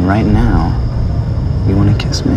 right now, you want to kiss me?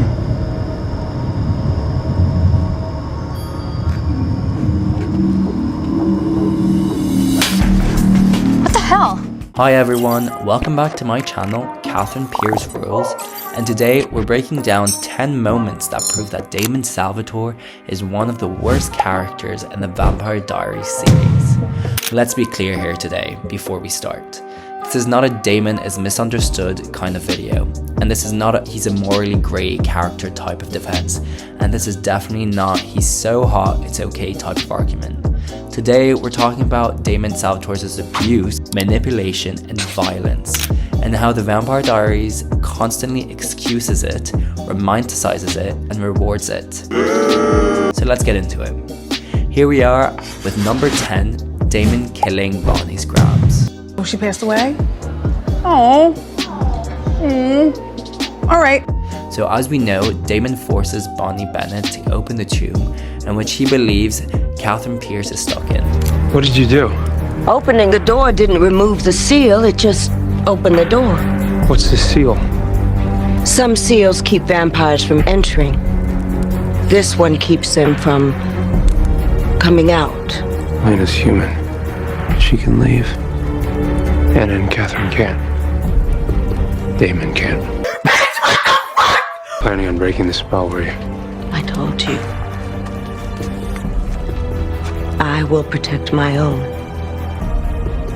What the hell? Hi everyone, welcome back to my channel, Katherine Pierce Rules, and today we're breaking down 10 moments that prove that Damon Salvatore is one of the worst characters in the Vampire Diaries series. Let's be clear here today, before we start. This is not a Damon is misunderstood kind of video, and this is not a he's a morally grey character type of defense, and this is definitely not he's so hot it's okay type of argument. Today we're talking about Damon Salvatore's abuse, manipulation and violence, and how the Vampire Diaries constantly excuses it, romanticizes it and rewards it. So let's get into it. Here we are with number 10, Damon killing Bonnie's grams. Oh, she passed away? Oh. Alright. So as we know, Damon forces Bonnie Bennett to open the tomb in which he believes Katherine Pierce is stuck in. What did you do? Opening the door didn't remove the seal, it just opened the door. What's the seal? Some seals keep vampires from entering. This one keeps them from coming out. Lena's human. She can leave. Anna and Katherine can't. Damon can't. Planning on breaking the spell, were you? I told you. I will protect my own.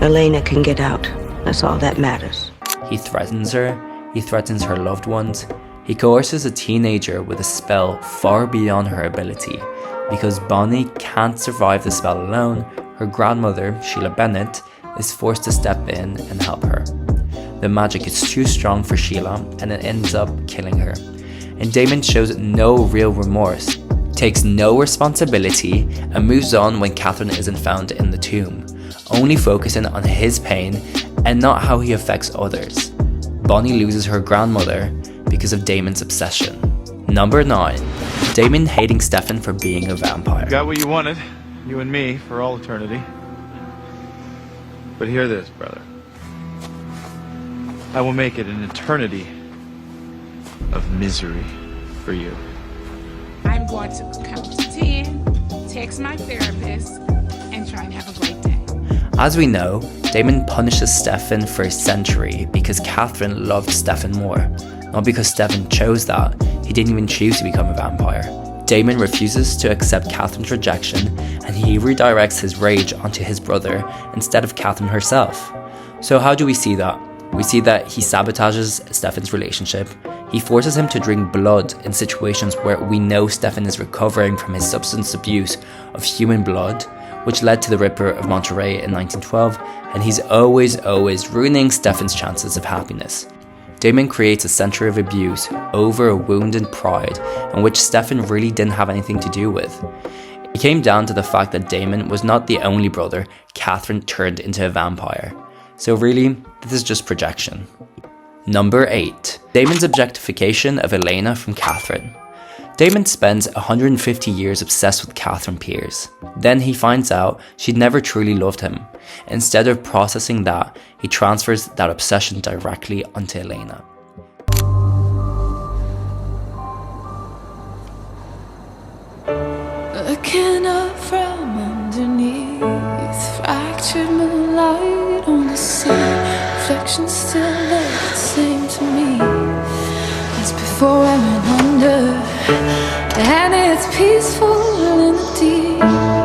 Elena can get out. That's all that matters. He threatens her, he threatens her loved ones, he coerces a teenager with a spell far beyond her ability. Because Bonnie can't survive the spell alone, her grandmother, Sheila Bennett, is forced to step in and help her. The magic is too strong for Sheila and it ends up killing her. And Damon shows no real remorse, takes no responsibility and moves on when Katherine isn't found in the tomb, only focusing on his pain and not how he affects others. Bonnie loses her grandmother because of Damon's obsession. Number 9. Damon hating Stefan for being a vampire. Got what you wanted, you and me, for all eternity. But hear this, brother. I will make it an eternity of misery for you. I'm going to count to 10, text my therapist, and try and have a great day. As we know, Damon punishes Stefan for a century because Katherine loved Stefan more. Not because Stefan chose that, he didn't even choose to become a vampire. Damon refuses to accept Katherine's rejection and he redirects his rage onto his brother instead of Katherine herself. So how do we see that? We see that he sabotages Stefan's relationship. He forces him to drink blood in situations where we know Stefan is recovering from his substance abuse of human blood, which led to the Ripper of Monterey in 1912, and he's always ruining Stefan's chances of happiness. Damon creates a century of abuse over a wounded pride in which Stefan really didn't have anything to do with. It came down to the fact that Damon was not the only brother Katherine turned into a vampire. So really, this is just projection. Number 8. Damon's objectification of Elena from Katherine. Damon spends 150 years obsessed with Katherine Pierce. Then he finds out she'd never truly loved him. Instead of processing that, he transfers that obsession directly onto Elena. Looking up from underneath, fractured moonlight on the sea. Reflections still look the same to me as before I went under. And it's peaceful in the deep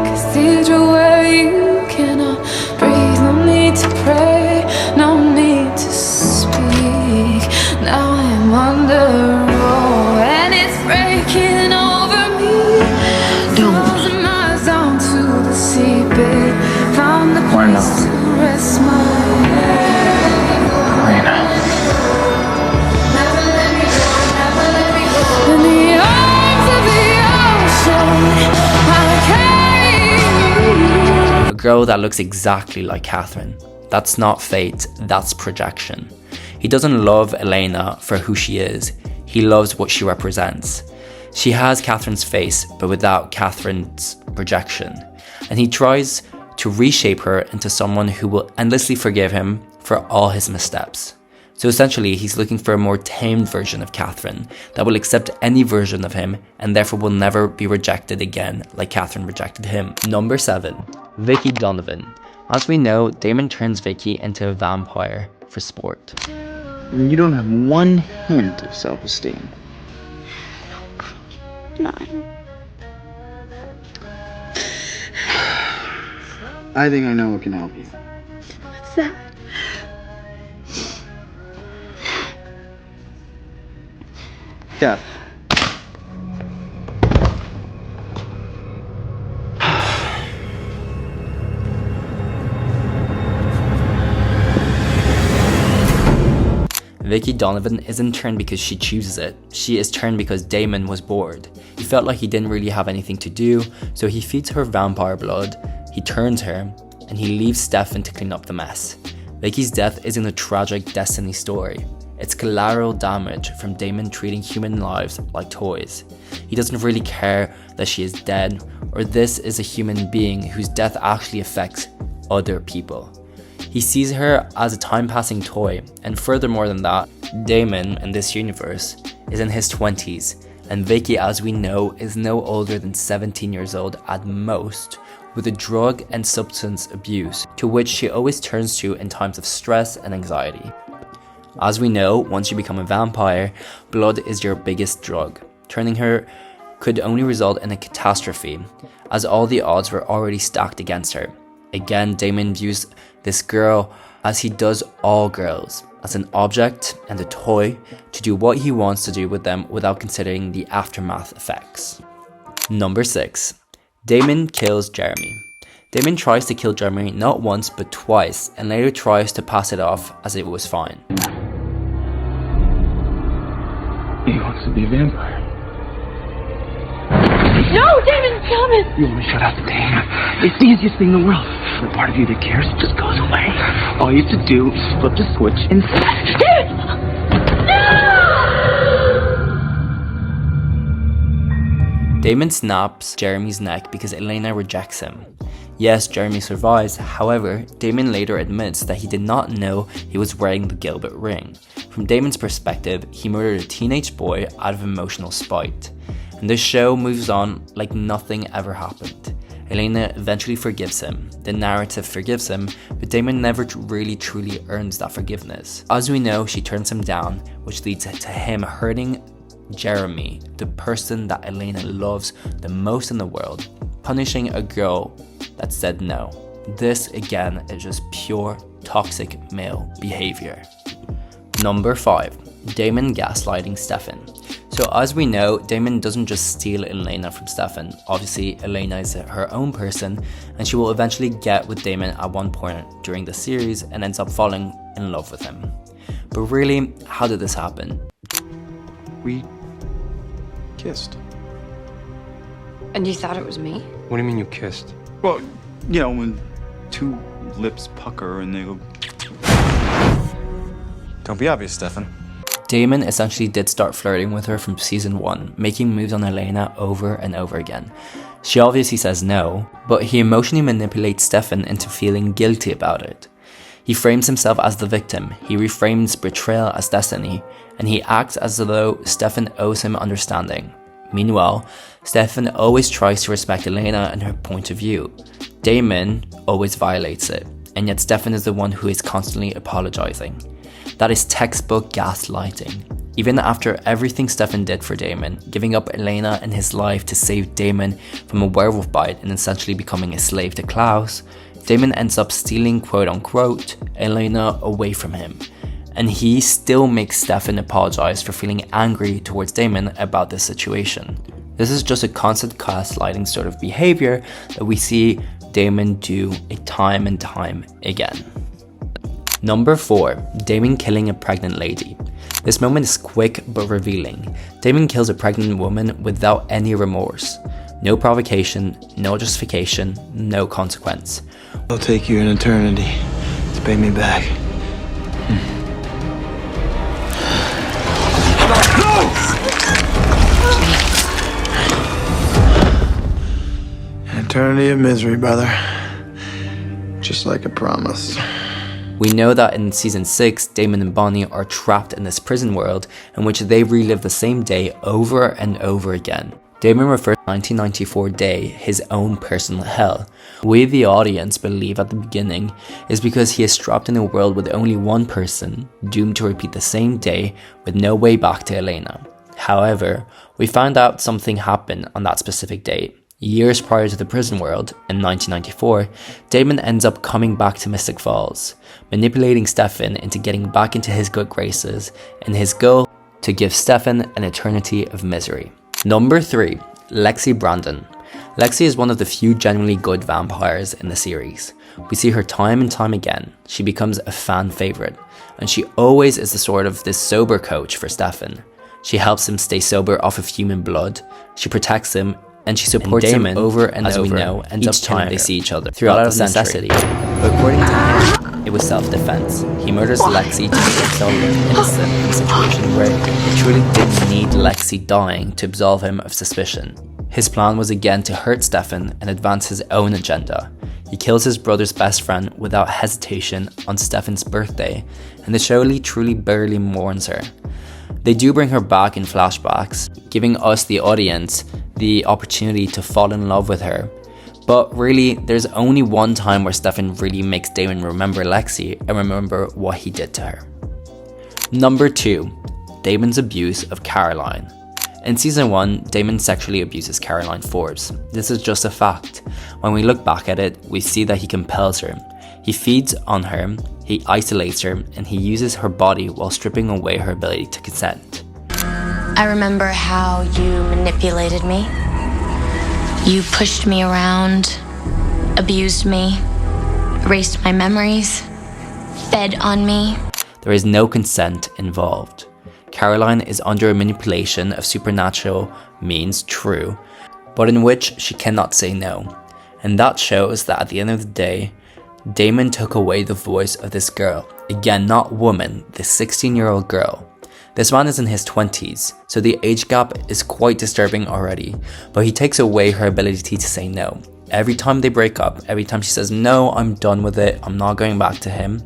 cathedral where you cannot breathe. No need to pray, no need to speak. Now I'm under, oh, and it's breaking over me. Closing my eyes down to the seabed. Found the place to rest my head. Never let me go, never let me go. In the arms of the ocean, I carry you. A girl that looks exactly like Katherine. That's not fate, that's projection. He doesn't love Elena for who she is, he loves what she represents. She has Katherine's face, but without Katherine's projection. And he tries to reshape her into someone who will endlessly forgive him for all his missteps. So essentially, he's looking for a more tamed version of Katherine that will accept any version of him and therefore will never be rejected again like Katherine rejected him. Number 7. Vicky Donovan. As we know, Damon turns Vicky into a vampire for sport. You don't have one hint of self-esteem. None. I think I know what can help you. What's that? Yeah. Vicky Donovan isn't turned because she chooses it. She is turned because Damon was bored. He felt like he didn't really have anything to do, so he feeds her vampire blood, he turns her, and he leaves Stefan to clean up the mess. Vicky's death isn't a tragic destiny story. It's collateral damage from Damon treating human lives like toys. He doesn't really care that she is dead, or this is a human being whose death actually affects other people. He sees her as a time-passing toy, and furthermore than that, Damon, in this universe, is in his 20s, and Vicky, as we know, is no older than 17 years old at most, with a drug and substance abuse, to which she always turns to in times of stress and anxiety. As we know, once you become a vampire, blood is your biggest drug. Turning her could only result in a catastrophe, as all the odds were already stacked against her. Again, Damon views this girl, as he does all girls, as an object and a toy to do what he wants to do with them without considering the aftermath effects. Number 6. Damon kills Jeremy. Damon tries to kill Jeremy not once but twice, and later tries to pass it off as it was fine. He wants to be a vampire. No, Damon's coming! You want me to shut up, Damon? It's the easiest thing in the world. The part of you that cares just goes away. All you have to do is flip the switch and... Damon! No! Damon snaps Jeremy's neck because Elena rejects him. Yes, Jeremy survives, however, Damon later admits that he did not know he was wearing the Gilbert ring. From Damon's perspective, he murdered a teenage boy out of emotional spite. And the show moves on like nothing ever happened. Elena eventually forgives him, the narrative forgives him, but Damon never really truly earns that forgiveness. As we know, she turns him down, which leads to him hurting Jeremy, the person that Elena loves the most in the world, punishing a girl that said no. This again is just pure toxic male behavior. Number 5. Damon gaslighting Stefan. So as we know, Damon doesn't just steal Elena from Stefan. Obviously, Elena is her own person, and she will eventually get with Damon at one point during the series and ends up falling in love with him. But really, how did this happen? We kissed. And you thought it was me? What do you mean you kissed? Well, you know, when two lips pucker and they go... Don't be obvious, Stefan. Damon essentially did start flirting with her from season 1, making moves on Elena over and over again. She obviously says no, but he emotionally manipulates Stefan into feeling guilty about it. He frames himself as the victim, he reframes betrayal as destiny, and he acts as though Stefan owes him understanding. Meanwhile, Stefan always tries to respect Elena and her point of view. Damon always violates it, and yet Stefan is the one who is constantly apologizing. That is textbook gaslighting. Even after everything Stefan did for Damon, giving up Elena and his life to save Damon from a werewolf bite and essentially becoming a slave to Klaus, Damon ends up stealing quote-unquote Elena away from him. And he still makes Stefan apologize for feeling angry towards Damon about this situation. This is just a constant gaslighting sort of behavior that we see Damon do time and time again. Number 4. Damon killing a pregnant lady. This moment is quick but revealing. Damon kills a pregnant woman without any remorse. No provocation, no justification, no consequence. It'll take you an eternity to pay me back. An eternity of misery, brother. Just like I promised. We know that in season 6, Damon and Bonnie are trapped in this prison world in which they relive the same day over and over again. Damon refers to the 1994 day, his own personal hell. We, the audience, believe at the beginning is because he is trapped in a world with only one person, doomed to repeat the same day with no way back to Elena. However, we found out something happened on that specific day. Years prior to the prison world, in 1994, Damon ends up coming back to Mystic Falls, manipulating Stefan into getting back into his good graces, and his goal to give Stefan an eternity of misery. Number 3. Lexi Brandon. Lexi is one of the few genuinely good vampires in the series. We see her time and time again. She becomes a fan favourite, and she always is the sort of this sober coach for Stefan. She helps him stay sober off of human blood, she protects him, and she supports him over and as over, we know, ends up time they see each other throughout the necessity. But according to him, it was self-defense. He murders Lexi to make himself look innocent in a situation where he truly didn't need Lexi dying to absolve him of suspicion. His plan was again to hurt Stefan and advance his own agenda. He kills his brother's best friend without hesitation on Stefan's birthday, and the show truly barely mourns her. They do bring her back in flashbacks, giving us, the audience, the opportunity to fall in love with her. But really, there's only one time where Stefan really makes Damon remember Lexi and remember what he did to her. Number 2. Damon's abuse of Caroline. In season 1, Damon sexually abuses Caroline Forbes. This is just a fact. When we look back at it, we see that he compels her. He feeds on her, he isolates her, and he uses her body while stripping away her ability to consent. I remember how you manipulated me. You pushed me around, abused me, erased my memories, fed on me. There is no consent involved. Caroline is under a manipulation of supernatural means, true, but in which she cannot say no. And that shows that at the end of the day, Damon took away the voice of this girl. Again, not woman, this 16-year-old girl. This man is in his 20s, so the age gap is quite disturbing already, but he takes away her ability to say no. Every time they break up, every time she says, no, I'm done with it, I'm not going back to him,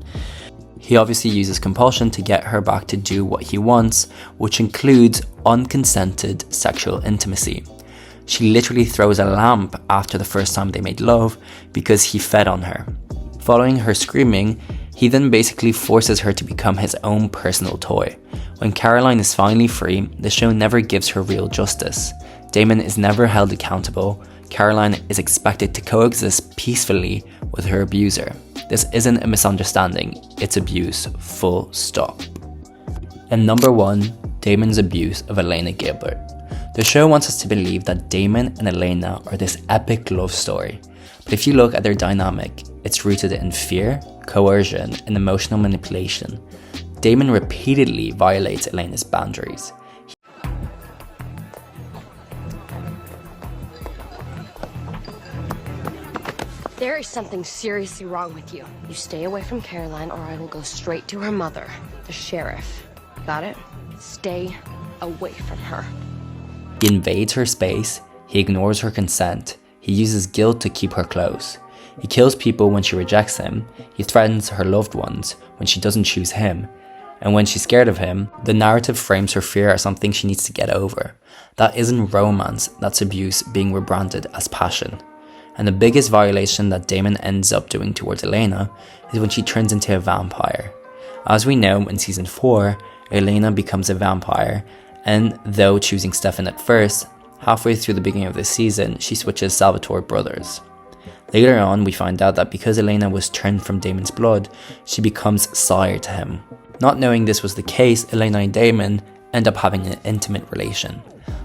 he obviously uses compulsion to get her back to do what he wants, which includes unconsented sexual intimacy. She literally throws a lamp after the first time they made love because he fed on her. Following her screaming, he then basically forces her to become his own personal toy. When Caroline is finally free, the show never gives her real justice. Damon is never held accountable. Caroline is expected to coexist peacefully with her abuser. This isn't a misunderstanding, it's abuse, full stop. And number 1, Damon's abuse of Elena Gilbert. The show wants us to believe that Damon and Elena are this epic love story. But if you look at their dynamic, it's rooted in fear, coercion, and emotional manipulation. Damon repeatedly violates Elena's boundaries. There is something seriously wrong with you. You stay away from Caroline or I will go straight to her mother, the sheriff. Got it? Stay away from her. He invades her space, he ignores her consent, he uses guilt to keep her close. He kills people when she rejects him, he threatens her loved ones when she doesn't choose him, and when she's scared of him, the narrative frames her fear as something she needs to get over. That isn't romance, that's abuse being rebranded as passion. And the biggest violation that Damon ends up doing towards Elena is when she turns into a vampire. As we know, in season 4, Elena becomes a vampire, and though choosing Stefan at first, halfway through the beginning of the season, she switches Salvatore brothers. Later on, we find out that because Elena was turned from Damon's blood, she becomes sire to him. Not knowing this was the case, Elena and Damon end up having an intimate relation.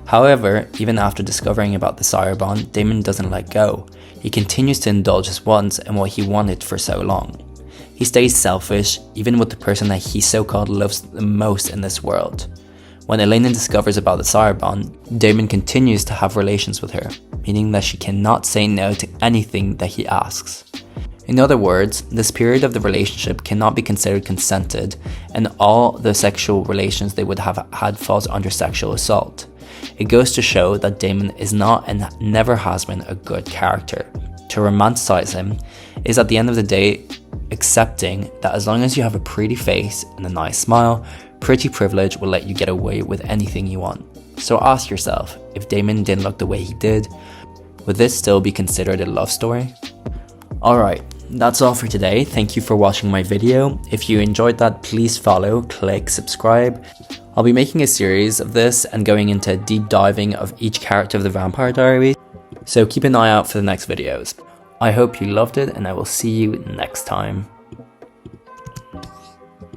However, even after discovering about the sire bond, Damon doesn't let go. He continues to indulge his wants and what he wanted for so long. He stays selfish, even with the person that he so-called loves the most in this world. When Elena discovers about the sire bond, Damon continues to have relations with her, meaning that she cannot say no to anything that he asks. In other words, this period of the relationship cannot be considered consented, and all the sexual relations they would have had falls under sexual assault. It goes to show that Damon is not and never has been a good character. To romanticize him is at the end of the day accepting that as long as you have a pretty face and a nice smile, pretty privilege will let you get away with anything you want. So ask yourself, if Damon didn't look the way he did, would this still be considered a love story? Alright, that's all for today. Thank you for watching my video. If you enjoyed that, please follow, click, subscribe. I'll be making a series of this and going into deep diving of each character of the Vampire Diaries, so keep an eye out for the next videos. I hope you loved it, and I will see you next time.